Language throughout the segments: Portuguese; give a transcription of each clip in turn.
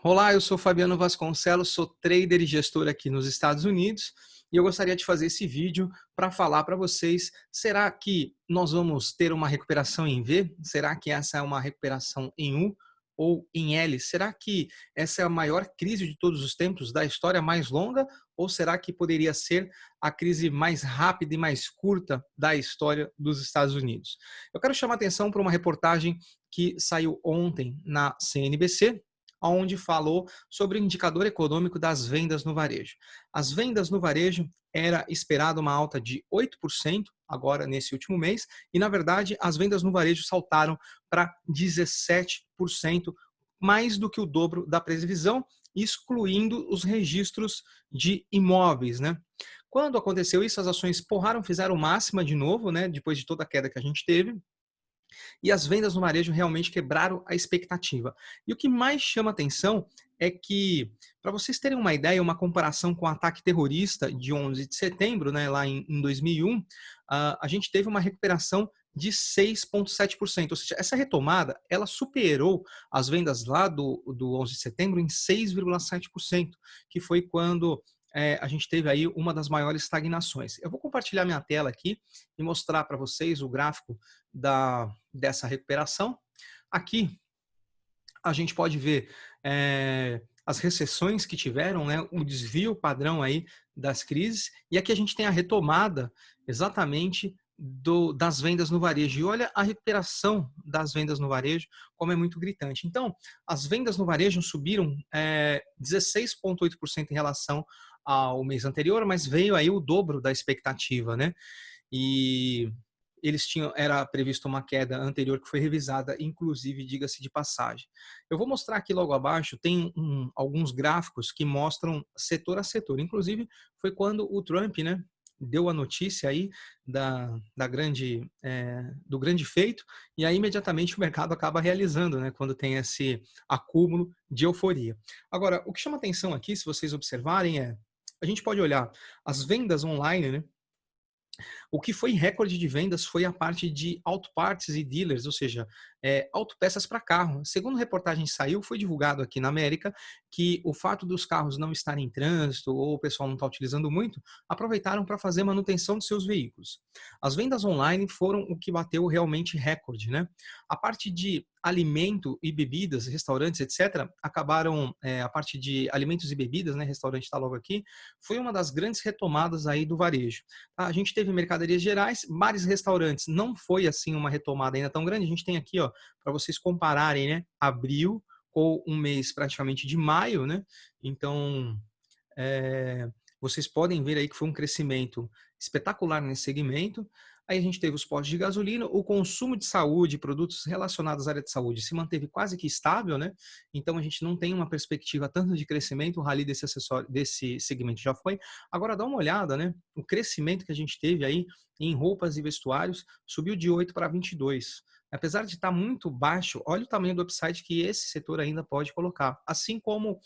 Olá, eu sou Fabiano Vasconcelos, sou trader e gestor aqui nos Estados Unidos e eu gostaria de fazer esse vídeo para falar para vocês, será que nós vamos ter uma recuperação em V? Será que essa é uma recuperação em U ou em L? Será que essa é a maior crise de todos os tempos, da história mais longa? Ou será que poderia ser a crise mais rápida e mais curta da história dos Estados Unidos? Eu quero chamar a atenção para uma reportagem que saiu ontem na CNBC, onde falou sobre o indicador econômico das vendas no varejo. As vendas no varejo era esperada uma alta de 8% agora nesse último mês, e na verdade as vendas no varejo saltaram para 17%, mais do que o dobro da previsão, excluindo os registros de imóveis, né? Quando aconteceu isso, as ações porraram, fizeram máxima de novo, né, depois de toda a queda que a gente teve, e as vendas no varejo realmente quebraram a expectativa. E o que mais chama atenção é que, para vocês terem uma ideia, uma comparação com o ataque terrorista de 11 de setembro, né, lá em 2001, a gente teve uma recuperação de 6,7%, ou seja, essa retomada, ela superou as vendas lá do 11 de setembro em 6,7%, que foi quando a gente teve aí uma das maiores estagnações. Eu vou compartilhar minha tela aqui e mostrar para vocês o gráfico dessa recuperação. Aqui a gente pode ver as recessões que tiveram, né, o desvio padrão aí das crises, e aqui a gente tem a retomada exatamente das vendas no varejo. E olha a recuperação das vendas no varejo, como é muito gritante. Então, as vendas no varejo subiram 16,8% em relação ao mês anterior, mas veio aí o dobro da expectativa, né? E eles tinham, era previsto uma queda anterior que foi revisada, inclusive, diga-se de passagem. Eu vou mostrar aqui logo abaixo, tem alguns gráficos que mostram setor a setor. Inclusive, foi quando o Trump, né, deu a notícia aí do grande feito, e aí imediatamente o mercado acaba realizando, né, quando tem esse acúmulo de euforia. Agora, o que chama atenção aqui, se vocês observarem, a gente pode olhar as vendas online, né? O que foi recorde de vendas foi a parte de auto parts e dealers, ou seja, autopeças para carro. Segundo a reportagem saiu, foi divulgado aqui na América que o fato dos carros não estarem em trânsito ou o pessoal não está utilizando muito, aproveitaram para fazer manutenção de seus veículos. As vendas online foram o que bateu realmente recorde, né? A parte de alimento e bebidas, restaurantes, etc., acabaram, a parte de alimentos e bebidas, né, restaurante está logo aqui, foi uma das grandes retomadas aí do varejo. A gente teve mercadorias gerais, bares e restaurantes, não foi assim uma retomada ainda tão grande. A gente tem aqui, ó, para vocês compararem, né, abril com um mês praticamente de maio, né? Então, vocês podem ver aí que foi um crescimento espetacular nesse segmento. Aí a gente teve os postos de gasolina, o consumo de saúde, produtos relacionados à área de saúde se manteve quase que estável, né? Então a gente não tem uma perspectiva tanto de crescimento, o rally desse segmento já foi. Agora dá uma olhada, né? O crescimento que a gente teve aí em roupas e vestuários subiu de 8 para 22. Apesar de estar muito baixo, olha o tamanho do upside que esse setor ainda pode colocar. Assim como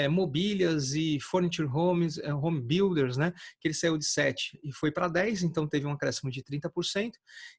mobílias e furniture homes, home builders, né, que ele saiu de 7 e foi para 10, então teve um acréscimo de 30%,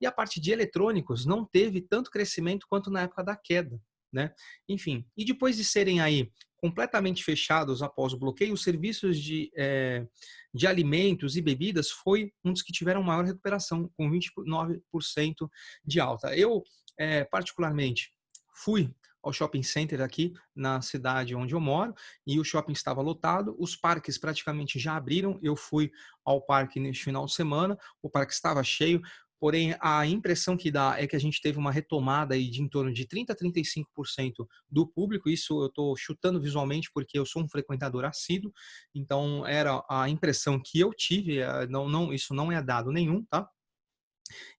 e a parte de eletrônicos não teve tanto crescimento quanto na época da queda, né? Enfim, e depois de serem aí completamente fechados após o bloqueio, os serviços de alimentos e bebidas foi um dos que tiveram maior recuperação, com 29% de alta. Eu, particularmente, fui ao shopping center aqui na cidade onde eu moro, e o shopping estava lotado, os parques praticamente já abriram, eu fui ao parque neste final de semana, o parque estava cheio, porém a impressão que dá é que a gente teve uma retomada aí de em torno de 30% a 35% do público. Isso eu estou chutando visualmente porque eu sou um frequentador assíduo, então era a impressão que eu tive, isso não é dado nenhum, tá?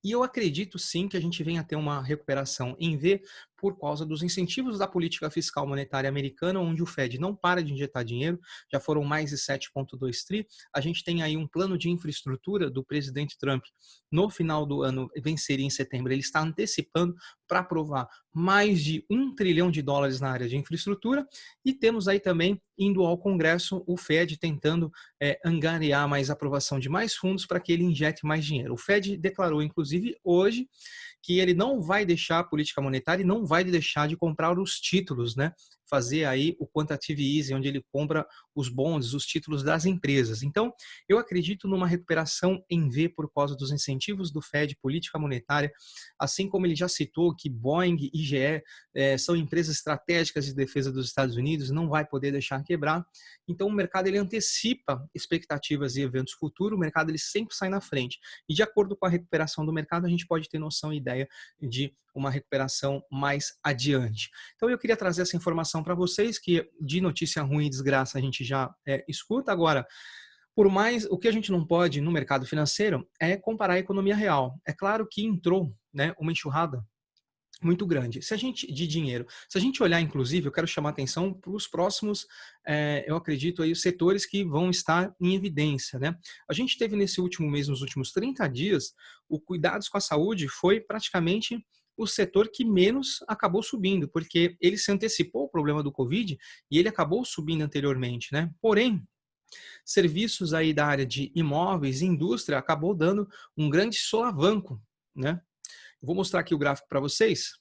E eu acredito sim que a gente venha a ter uma recuperação em V por causa dos incentivos da política fiscal monetária americana, onde o Fed não para de injetar dinheiro, já foram mais de 7,2 tri. A gente tem aí um plano de infraestrutura do presidente Trump no final do ano, venceria em setembro, ele está antecipando para aprovar mais de US$ 1 trilhão na área de infraestrutura, e temos aí também, indo ao Congresso, o Fed tentando angariar mais aprovação de mais fundos para que ele injete mais dinheiro. O Fed declarou, inclusive, hoje, que ele não vai deixar a política monetária e não vai deixar de comprar os títulos, né, fazer aí o quantitative easing, onde ele compra os bonds, os títulos das empresas. Então, eu acredito numa recuperação em V por causa dos incentivos do Fed, política monetária, assim como ele já citou que Boeing e GE são empresas estratégicas de defesa dos Estados Unidos, não vai poder deixar quebrar. Então, o mercado ele antecipa expectativas e eventos futuros, o mercado ele sempre sai na frente. E de acordo com a recuperação do mercado, a gente pode ter noção e ideia de uma recuperação mais adiante. Então, eu queria trazer essa informação para vocês, que de notícia ruim e desgraça a gente já escuta. Agora, por mais, o que a gente não pode no mercado financeiro é comparar a economia real. É claro que entrou, né, uma enxurrada muito grande. Se a gente, de dinheiro, se a gente olhar, inclusive, eu quero chamar a atenção para os próximos, eu acredito, aí, os setores que vão estar em evidência, né? A gente teve nesse último mês, nos últimos 30 dias, o cuidados com a saúde foi praticamente o setor que menos acabou subindo, porque ele se antecipou ao problema do Covid e ele acabou subindo anteriormente, né? Porém, serviços aí da área de imóveis e indústria acabou dando um grande solavanco, né? Vou mostrar aqui o gráfico para vocês.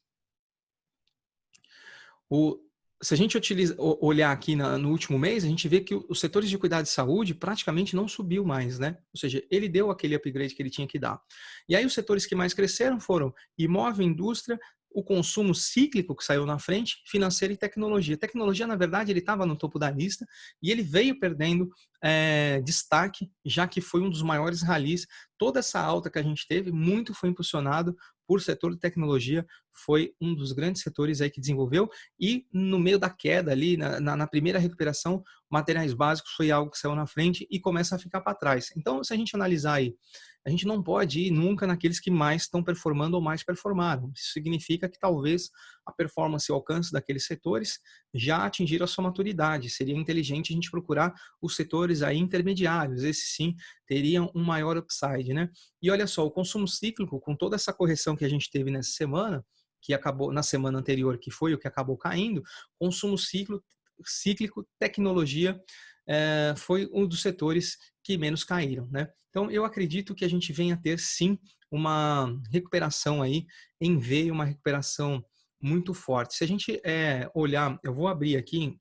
Se a gente olhar aqui no último mês, a gente vê que os setores de cuidado de saúde praticamente não subiu mais, né? Ou seja, ele deu aquele upgrade que ele tinha que dar. E aí os setores que mais cresceram foram imóvel, indústria, o consumo cíclico que saiu na frente, financeiro e tecnologia. Tecnologia, na verdade, ele estava no topo da lista e ele veio perdendo destaque, já que foi um dos maiores ralis. Toda essa alta que a gente teve, muito foi impulsionado por setor de tecnologia, foi um dos grandes setores aí que desenvolveu, e no meio da queda ali, na primeira recuperação, materiais básicos foi algo que saiu na frente e começa a ficar para trás. Então, se a gente analisar aí, a gente não pode ir nunca naqueles que mais estão performando ou mais performaram. Isso significa que talvez a performance e o alcance daqueles setores já atingiram a sua maturidade. Seria inteligente a gente procurar os setores aí intermediários, esses sim teriam um maior upside, né? E olha só, o consumo cíclico, com toda essa correção que a gente teve nessa semana, que acabou na semana anterior, que foi o que acabou caindo, consumo cíclico, tecnologia, foi um dos setores que menos caíram, né? Então, eu acredito que a gente venha a ter, sim, uma recuperação aí em V, uma recuperação muito forte. Se a gente olhar, eu vou abrir aqui,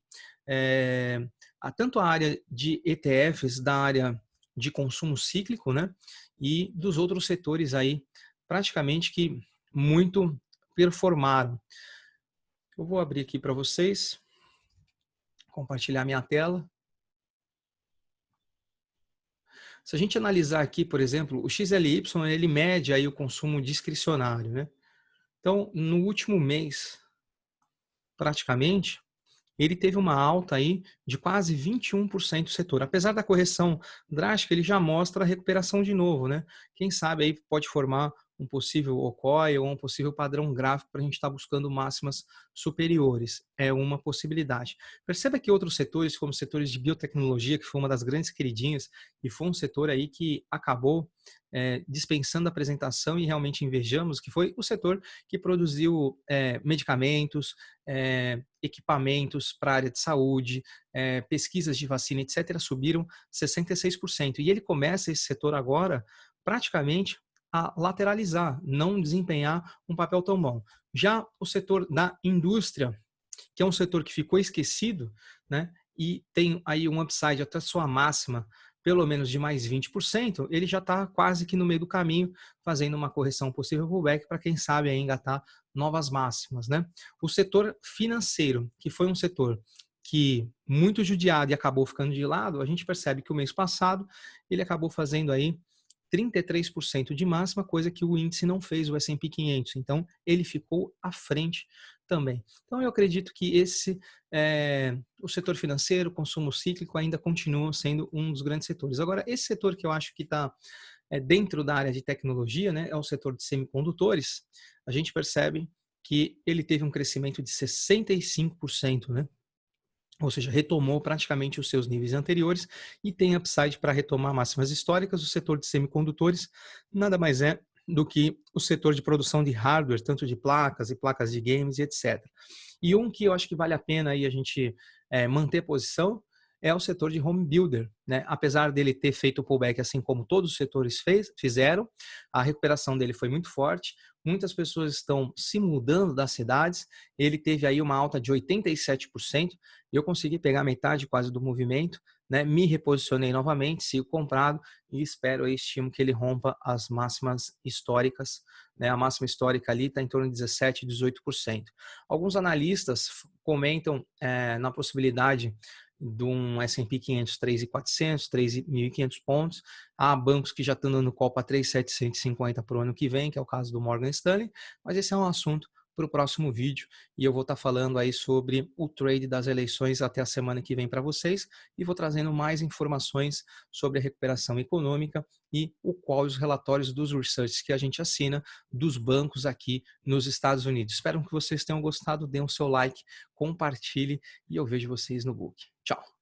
tanto a área de ETFs, da área de consumo cíclico, né? E dos outros setores aí, praticamente que muito performaram. Eu vou abrir aqui para vocês, compartilhar minha tela. Se a gente analisar aqui, por exemplo, o XLY, ele mede aí o consumo discricionário, né? Então, no último mês, praticamente, ele teve uma alta aí de quase 21% do setor. Apesar da correção drástica, ele já mostra a recuperação de novo, né? Quem sabe aí pode formar um possível OCOI ou um possível padrão gráfico para a gente estar buscando máximas superiores. É uma possibilidade. Perceba que outros setores, como setores de biotecnologia, que foi uma das grandes queridinhas, e foi um setor aí que acabou dispensando a apresentação e realmente invejamos, que foi o setor que produziu medicamentos, equipamentos para a área de saúde, pesquisas de vacina, etc., subiram 66%. E ele começa esse setor agora praticamente a lateralizar, não desempenhar um papel tão bom. Já o setor da indústria, que é um setor que ficou esquecido, né, e tem aí um upside até sua máxima, pelo menos de mais 20%, ele já está quase que no meio do caminho, fazendo uma correção possível pullback para quem sabe aí engatar novas máximas, né? O setor financeiro, que foi um setor que muito judiado e acabou ficando de lado, a gente percebe que o mês passado ele acabou fazendo aí 33% de máxima, coisa que o índice não fez, o S&P 500. Então, ele ficou à frente também. Então, eu acredito que o setor financeiro, consumo cíclico, ainda continuam sendo um dos grandes setores. Agora, esse setor que eu acho que está dentro da área de tecnologia, né, é o setor de semicondutores, a gente percebe que ele teve um crescimento de 65%, né? Ou seja, retomou praticamente os seus níveis anteriores e tem upside para retomar máximas históricas. O setor de semicondutores nada mais é do que o setor de produção de hardware, tanto de placas e placas de games e etc. E um que eu acho que vale a pena aí a gente manter posição é o setor de home builder, né? Apesar dele ter feito o pullback assim como todos os setores fizeram, a recuperação dele foi muito forte, muitas pessoas estão se mudando das cidades, ele teve aí uma alta de 87%, e eu consegui pegar metade quase do movimento, né? Me reposicionei novamente, sigo comprado e espero aí, estimo que ele rompa as máximas históricas, né? A máxima histórica ali está em torno de 17, 18%. Alguns analistas comentam na possibilidade de um S&P 500 3.400, 3.500 pontos. Há bancos que já estão dando call para 3.750 para o ano que vem, que é o caso do Morgan Stanley, mas esse é um assunto para o próximo vídeo e eu vou estar falando aí sobre o trade das eleições até a semana que vem para vocês e vou trazendo mais informações sobre a recuperação econômica e os relatórios dos research que a gente assina dos bancos aqui nos Estados Unidos. Espero que vocês tenham gostado, dêem o seu like, compartilhe e eu vejo vocês no book. Tchau!